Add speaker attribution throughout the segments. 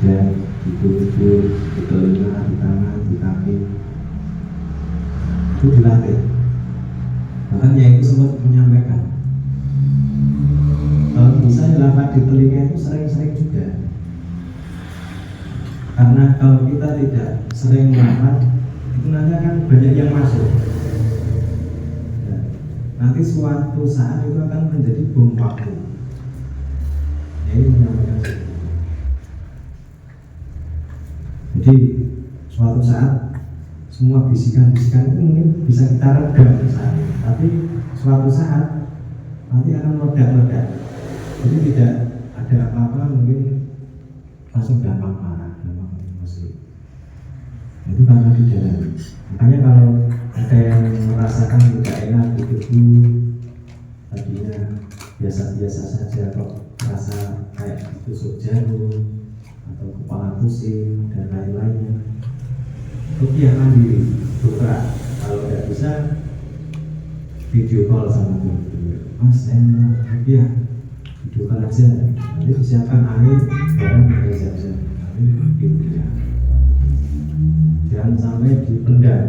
Speaker 1: badan, di tubuh, di telinga, di tangan, di kaki. Itu dilatih. Bahkan ya itu sempat menyampaikan, kalau bisa dilakukan di telinga itu sering-sering juga. Karena kalau kita tidak sering melakukan, itu nanti akan banyak yang masuk. Nanti suatu saat itu akan menjadi bom waktu. Ini menyampaikan. Jadi suatu saat semua bisikan-bisikan itu mungkin bisa kita redam saat ini, tapi suatu saat nanti akan meledak-ledak. Jadi tidak ada apa-apa, mungkin langsung gampang marah, gampang emosi. Itu karena di dalam. Makanya kalau ada yang merasakan tidak enak di tubuh, tadinya biasa-biasa saja kok merasa kayak ditusuk jarum atau kepala pusing dan lain-lainnya, rupiah mandiri, buka. Kalau tidak bisa, video call sama guru. Mas, rupiah, video call aja. Nanti disiapkan air, barang kita siap-siap. Jangan sampai dipendam.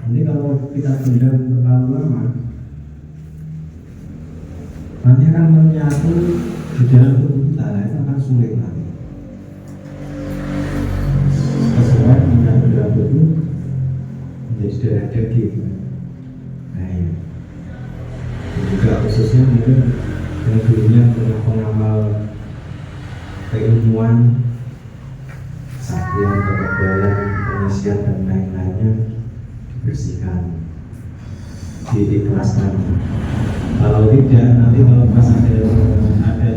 Speaker 1: Nanti kalau kita pendam terlalu lama, nanti akan menyatu di dalam tubuh kita. Nah, itu akan sulit nanti. Sesuai menyatu dalam tubuh menjadi darah daging. Nah, ya. Dan juga khususnya mungkin yang dulunya pernah pengamal keilmuan, saktian, kekebalan, pengisian dan lain-lainnya dibersihkan, diikhlaskan. Kalau tidak, nanti kalau pas ada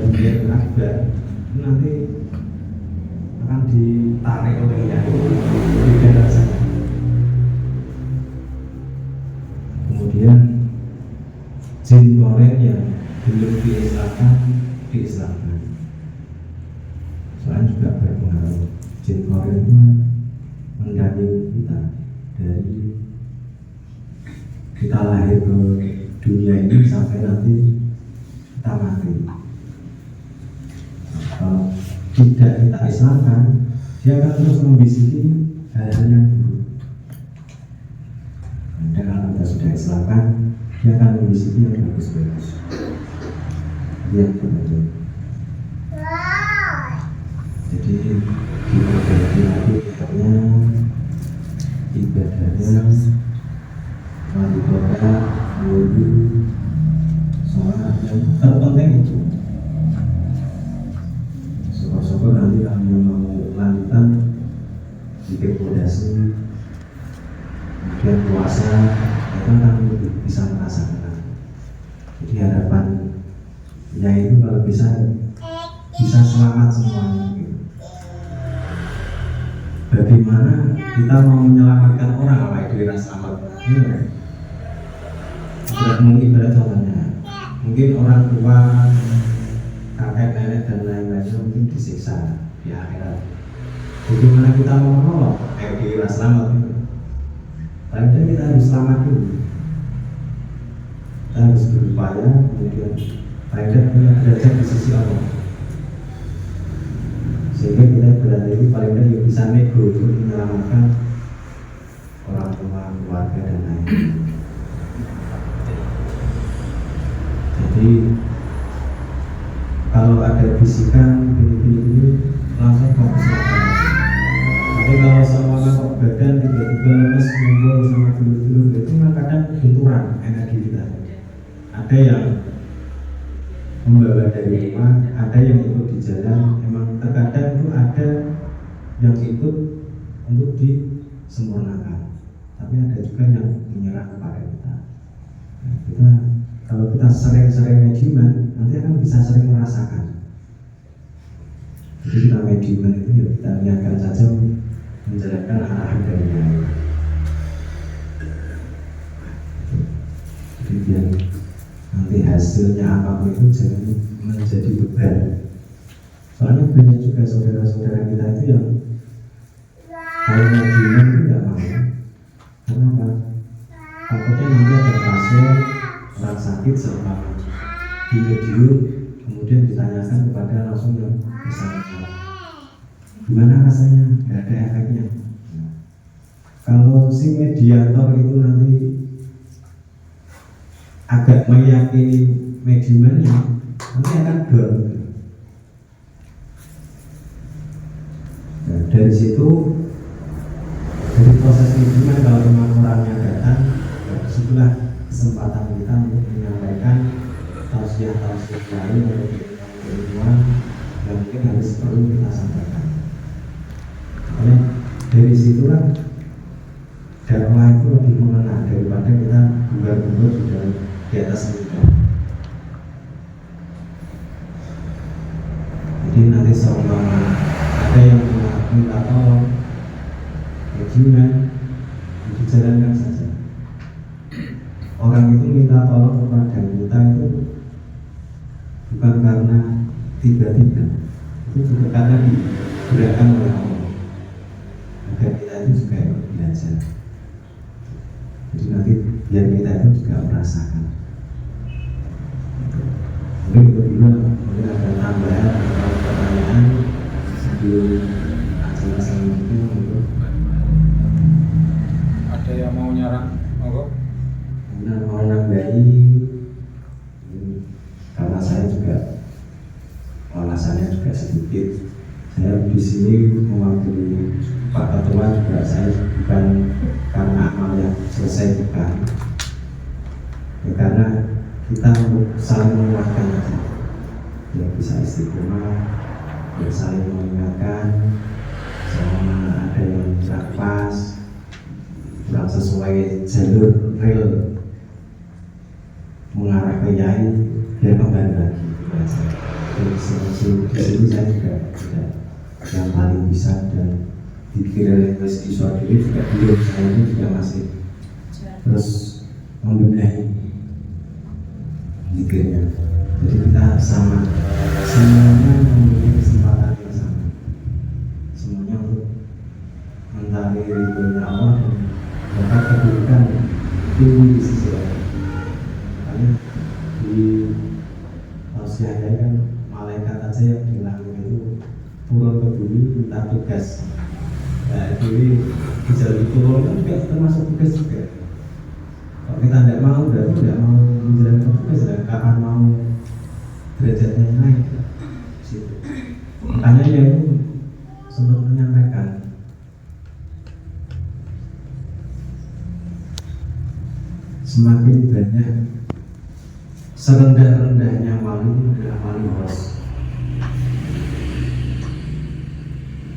Speaker 1: dunia akbar, nanti akan ditarik oleh yang tidak rasanya. Kemudian jin koren yang belum diislamkan. Soalnya juga berpengaruh. Jin koren itu mendampingi kita dari kita lahir ke dunia ini sampai nanti kita mati. Kalau tidak kita islamkan, dia akan terus membisiki hal-hal yang buruk. Dan kalau kita sudah islamkan, dia akan membisiki yang bagus-bagus. Yang betul. Jadi diperbaiki lagi ibadahnya, mandi tobat, wudu, sholat yang terpenting itu. Syukur-syukur nanti kami mau lanjutan bikin fondasi, kemudian puasa, itu kami bisa merasakan. Jadi harapannya itu kalau bisa selamat semuanya. Bagaimana kita mau menyelamatkan orang apa itu selamat? Mungkin pada contohnya, mungkin orang tua, kakek, nenek dan lain-lainnya mungkin disiksa di akhirat. Bagaimana kita mau menolong? Kira selamat itu. Paling tidak kita harus selamat dulu. Kita harus berupaya, kemudian paling tidak punya derajat di sisi Allah. Sehingga kita berada ini paling tidak bisa nego untuk menyelamatkan orang tua, keluarga dan lain-lain. Jadi kalau ada bisikan ini langsung fokus makan. Tapi kalau sama kok badan tiba-tiba lemes ngumpul sama dulu-dulu itu kadang benturan energi kita. Ada yang membawa dari rumah, ada yang ikut di jalan. Memang terkadang itu ada yang ikut untuk disempurnakan, tapi ada juga yang menyerah kepada kita. Nah, kita kalau kita sering-sering mediuman, nanti akan bisa sering merasakan. Jadi kita mediuman itu ya kita niatkan saja menjalankan arahan dari yang lain. Jadi biar nanti hasilnya apapun itu jangan menjadi beban. Soalnya banyak juga saudara-saudara kita itu yang kalau mediuman itu tidak mau. Kenapa? Takutnya nanti ada pasien orang sakit selama di medium, kemudian ditanyakan kepada langsung yang bersangkutan. gimana rasanya, nggak ada efeknya. Kalau si mediator itu nanti agak meyakini mediumnya, nanti akan down. Nah, dari situ, dari proses mediuman, kalau memang orangnya datang, disitulah kesempatan kita untuk menyampaikan tausiah-tausiah baru untuk keilmuan yang mungkin harus perlu kita sampaikan. Oleh dari situlah dakwah itu lebih mengena daripada kita bubar-bubar di atas kita. Jadi nanti seumpama ada yang minta tolong, ya gimana, dijalankan saja. Orang itu minta tolong kepada kita itu bukan karena tiba-tiba, itu juga karena digerakkan oleh Allah agar kita itu juga belajar. Jadi nanti biar kita itu juga merasakan. Mungkin itu dulu, mungkin ada tambahan atau pertanyaan sebelum acara selanjutnya.
Speaker 2: Ada yang mau nyarang? Monggo.
Speaker 1: Nah, mau nambahi, karena saya juga alasannya juga sedikit. Saya di sini mewakili Pak Ketua juga, saya bukan karena amal yang selesai, bukan. Ya, karena kita untuk saling menguatkan aja, ya bisa istiqomah, ya saling mengingatkan. Selama ada yang kurang pas, kurang sesuai jalur real mengarah ke Yai, biar kembali lagi. Di sini saya juga tidak yang paling bisa, dan dikira siswa diri juga belum, saya ini juga masih terus membenahi dikirnya. Jadi kita sama, semuanya memiliki kesempatan yang sama, semuanya untuk mencari ridhonya Allah dan dapat kedudukan tinggi di sisi Allah. Karena di tausiahnya kan malaikat aja yang di langit itu turun ke bumi minta tugas. Nah, jadi dijalur turun kan juga termasuk tugas juga. Kalau kita tidak mau, berarti tidak mau menjalankan tugas, dan kapan mau derajatnya naik. Makanya dia itu sempat menyampaikan, semakin banyak, serendah-rendahnya wali adalah wali bos.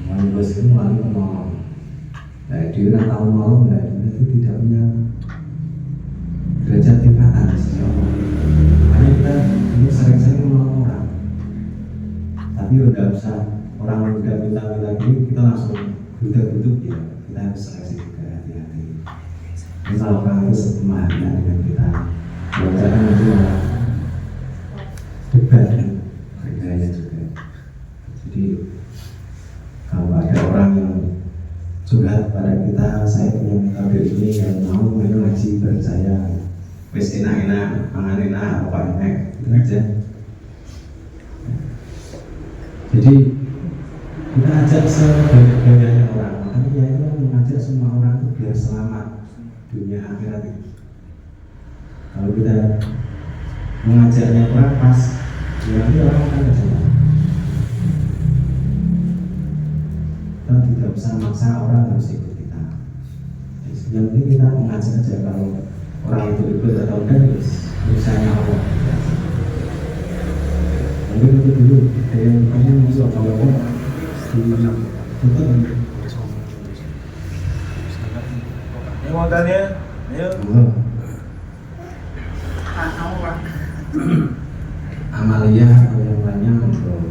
Speaker 1: Wali bos itu wali penolong. Nah, dia orang tahu nolong, nah, dia itu tidak punya derajat tingkatan di sisi Allah. Makanya kita ini sering-sering menolong orang, tapi udah usah orang udah minta-minta gini kita langsung butuh-butuh, ya kita harus seleksi juga, hati-hati. Kalau orang itu sepemahaman dengan kita, kalau jangan nanti malah debat kan, harganya juga. Jadi kalau ada orang yang curhat pada kita, saya punya metode ini, yang mau ngaji bareng saya, wes enak-enak, mangan enak, apa enak, itu aja. Jadi kita ajak sebanyak-banyaknya orang, makanya ya itu mengajak semua orang itu biar selamat dunia akhirat itu. Kalau kita mengajaknya kurang pas, ya nanti orang akan kecewa. Kita tidak usah maksa orang harus ikut kita. Yang penting kita mengajak aja, kalau orang itu ikut atau enggak, urusannya Allah. Mungkin itu dulu, ada yang bertanya masuk apa-apa ditutup.
Speaker 2: Yang mau tanya, ayo.
Speaker 1: Amalia atau yang lainnya untuk